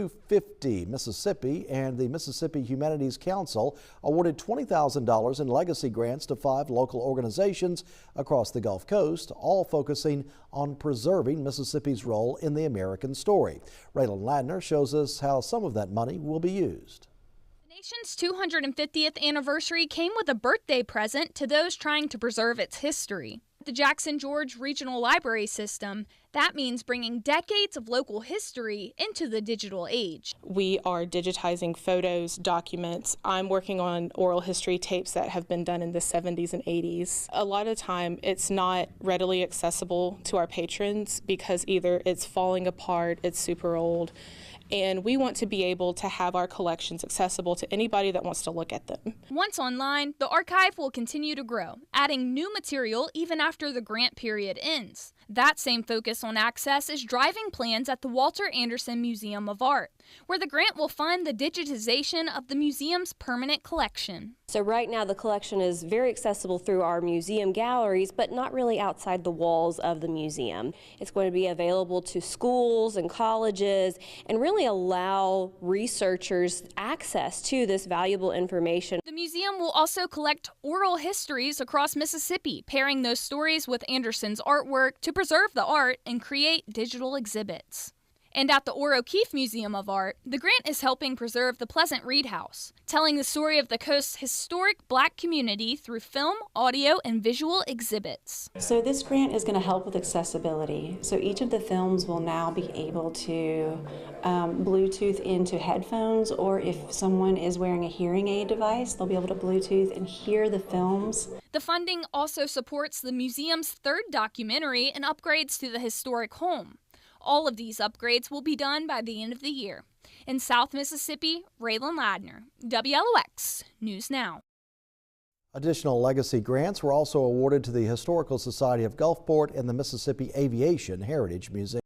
America250 Mississippi and the Mississippi Humanities Council awarded $20,000 in legacy grants to 5 local organizations across the Gulf Coast, all focusing on preserving Mississippi's role in the American story. Raylan Ladner shows us how some of that money will be used. The nation's 250th anniversary came with a birthday present to those trying to preserve its history. The Jackson George Regional Library System, that means bringing decades of local history into the digital age. We are digitizing photos, documents. I'm working on oral history tapes that have been done in the 70s and 80s. A lot of time it's not readily accessible to our patrons because either it's falling apart, it's super old, and we want to be able to have our collections accessible to anybody that wants to look at them. Once online, the archive will continue to grow, adding new material even after the grant period ends. That same focus on access is driving plans at the Walter Anderson Museum of Art, where the grant will fund the digitization of the museum's permanent collection. So right now the collection is very accessible through our museum galleries, but not really outside the walls of the museum. It's going to be available to schools and colleges and really allow researchers access to this valuable information. The museum will also collect oral histories across Mississippi, pairing those stories with Anderson's artwork to preserve the art and create digital exhibits. And at the O'Keeffe Museum of Art, the grant is helping preserve the Pleasant Reed House, telling the story of the coast's historic Black community through film, audio, and visual exhibits. So this grant is going to help with accessibility. So each of the films will now be able to Bluetooth into headphones, or if someone is wearing a hearing aid device, they'll be able to Bluetooth and hear the films. The funding also supports the museum's 3rd documentary and upgrades to the historic home. All of these upgrades will be done by the end of the year. In South Mississippi, Raylan Ladner, WLOX News Now. Additional legacy grants were also awarded to the Historical Society of Gulfport and the Mississippi Aviation Heritage Museum.